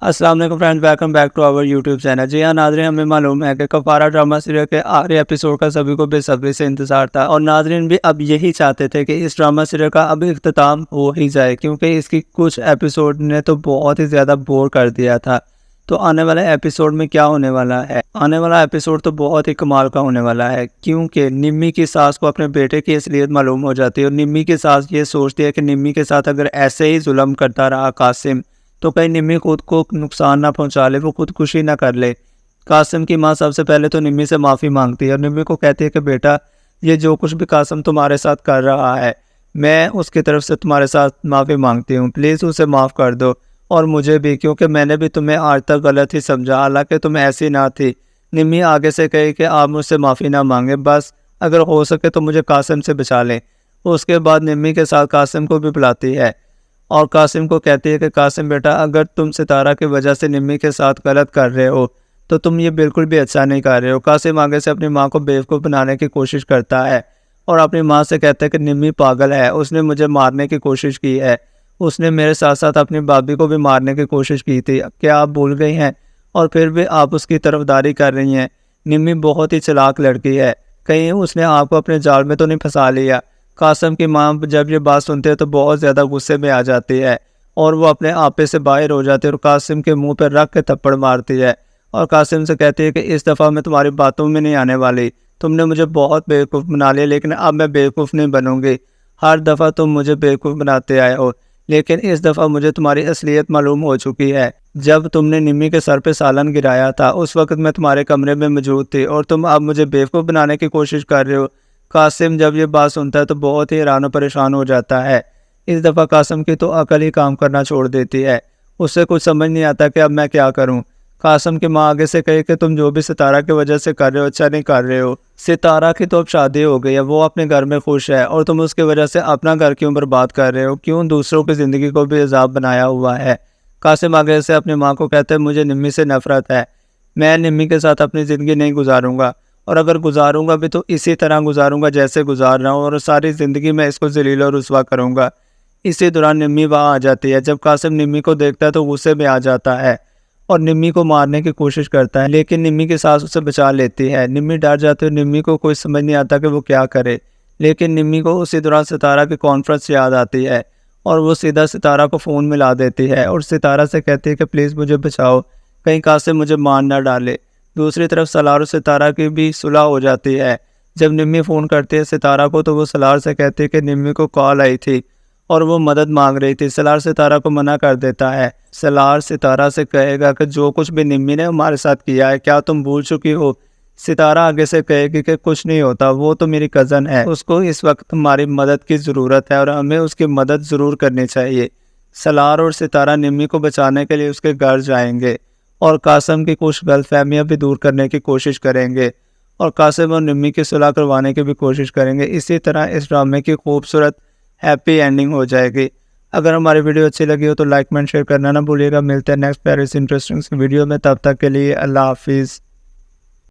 السلام علیکم friend, welcome back to our YouTube channel. جی ہاں ناظرین، ہمیں معلوم ہے کہ کفارہ ڈرامہ سیریل کے آخری ایپیسوڈ کا سبھی کو بے صبری سے انتظار تھا، اور ناظرین بھی اب یہی چاہتے تھے کہ اس ڈرامہ سیریل کا اب اختتام ہو ہی جائے، کیونکہ اس کی کچھ ایپیسوڈ نے تو بہت ہی زیادہ بور کر دیا تھا۔ تو آنے والے ایپیسوڈ میں کیا ہونے والا ہے؟ آنے والا ایپیسوڈ تو بہت ہی کمال کا ہونے والا ہے، کیونکہ نمی کی ساس کو اپنے بیٹے کی اصلیت معلوم ہو جاتی ہے، اور نمی کی ساس یہ سوچتی ہے کہ نمی کے ساتھ اگر ایسے ہی ظلم کرتا رہا قاسم تو کہیں نمی خود کو نقصان نہ پہنچا لے، وہ خودکشی نہ کر لے۔ قاسم کی ماں سب سے پہلے تو نمی سے معافی مانگتی ہے، اور نمی کو کہتی ہے کہ بیٹا، یہ جو کچھ بھی قاسم تمہارے ساتھ کر رہا ہے، میں اس کی طرف سے تمہارے ساتھ معافی مانگتی ہوں، پلیز اسے معاف کر دو، اور مجھے بھی، کیونکہ میں نے بھی تمہیں آج تک غلط ہی سمجھا، حالانکہ تم ایسی نہ تھی۔ نمی آگے سے کہے کہ آپ مجھ سے معافی نہ مانگیں، بس اگر ہو سکے تو مجھے قاسم سے بچا لیں۔ اس کے بعد نمی کے ساتھ قاسم کو بھی بلاتی ہے، اور قاسم کو کہتی ہے کہ قاسم بیٹا، اگر تم ستارہ کی وجہ سے نمی کے ساتھ غلط کر رہے ہو تو تم یہ بالکل بھی اچھا نہیں کر رہے ہو۔ قاسم آگے سے اپنی ماں کو بیوقوف بنانے کی کوشش کرتا ہے، اور اپنی ماں سے کہتا ہے کہ نمی پاگل ہے، اس نے مجھے مارنے کی کوشش کی ہے، اس نے میرے ساتھ ساتھ اپنی بھابھی کو بھی مارنے کی کوشش کی تھی، کیا آپ بھول گئی ہیں؟ اور پھر بھی آپ اس کی طرفداری کر رہی ہیں۔ نمی بہت ہی چلاک لڑکی ہے، کہیں اس نے آپ کو اپنے جال میں تو نہیں پھنسا لیا؟ قاسم کی ماں جب یہ بات سنتے ہیں تو بہت زیادہ غصے میں آ جاتی ہے، اور وہ اپنے آپے سے باہر ہو جاتی ہے، اور قاسم کے منہ پہ رکھ کے تھپڑ مارتی ہے، اور قاسم سے کہتی ہے کہ اس دفعہ میں تمہاری باتوں میں نہیں آنے والی، تم نے مجھے بہت بیوقوف بنا لیا، لیکن اب میں بیوقوف نہیں بنوں گی۔ ہر دفعہ تم مجھے بیوقوف بناتے آئے ہو، لیکن اس دفعہ مجھے تمہاری اصلیت معلوم ہو چکی ہے۔ جب تم نے نمی کے سر پہ سالن گرایا تھا اس وقت میں تمہارے کمرے میں موجود تھی، اور تم اب مجھے بیوقوف بنانے کی کوشش کر رہے ہو۔ قاسم جب یہ بات سنتا ہے تو بہت ہی حیران و پریشان ہو جاتا ہے۔ اس دفعہ قاسم کی تو عقل ہی کام کرنا چھوڑ دیتی ہے، اس سے کچھ سمجھ نہیں آتا کہ اب میں کیا کروں۔ قاسم کی ماں آگے سے کہے کہ تم جو بھی ستارہ کی وجہ سے کر رہے ہو اچھا نہیں کر رہے ہو، ستارہ کی تو اب شادی ہو گئی ہے، وہ اپنے گھر میں خوش ہے، اور تم اس کی وجہ سے اپنا گھر کیوں برباد کر رہے ہو، کیوں دوسروں کی زندگی کو بھی عذاب بنایا ہوا ہے۔ قاسم آگے سے اپنی ماں کو کہتے ہیں مجھے نمی سے نفرت ہے، میں نمی کے ساتھ اپنی زندگی نہیں گزاروں گا، اور اگر گزاروں گا بھی تو اسی طرح گزاروں گا جیسے گزار رہا ہوں، اور ساری زندگی میں اس کو ذلیل و رسوا کروں گا۔ اسی دوران نمی وہاں آ جاتی ہے۔ جب قاسم نمی کو دیکھتا ہے تو غصے میں آ جاتا ہے، اور نمی کو مارنے کی کوشش کرتا ہے، لیکن نمی کی ساس اسے بچا لیتی ہے۔ نمی ڈر جاتی ہے، نمی کو کوئی سمجھ نہیں آتا کہ وہ کیا کرے، لیکن نمی کو اسی دوران ستارہ کی کانفرنس یاد آتی ہے، اور وہ سیدھا ستارہ کو فون ملا دیتی ہے، اور ستارہ سے کہتی ہے کہ پلیز مجھے بچاؤ، کہیں قاسم مجھے مار نہ ڈالے۔ دوسری طرف سلار اور ستارہ کی بھی صلح ہو جاتی ہے۔ جب نمی فون کرتی ہے ستارہ کو تو وہ سلار سے کہتی ہے کہ نمی کو کال آئی تھی اور وہ مدد مانگ رہی تھی۔ سلار ستارہ کو منع کر دیتا ہے۔ سلار ستارہ سے کہے گا کہ جو کچھ بھی نمی نے ہمارے ساتھ کیا ہے کیا تم بھول چکی ہو؟ ستارہ آگے سے کہے گی کہ کچھ نہیں ہوتا، وہ تو میری کزن ہے، اس کو اس وقت ہماری مدد کی ضرورت ہے، اور ہمیں اس کی مدد ضرور کرنی چاہیے۔ سلار اور ستارہ نمی کو بچانے کے لیے اس کے گھر جائیں گے، اور قاسم کی کچھ غلط فہمیاں بھی دور کرنے کی کوشش کریں گے، اور قاسم اور نمی کی صلح کروانے کی بھی کوشش کریں گے۔ اسی طرح اس ڈرامے کی خوبصورت ہیپی اینڈنگ ہو جائے گی۔ اگر ہماری ویڈیو اچھی لگی ہو تو لائک کمنٹ شیئر کرنا نہ بھولیے گا۔ ملتے ہیں نیکسٹ پیارے انٹرسٹنگ ویڈیو میں، تب تک کے لیے اللہ حافظ۔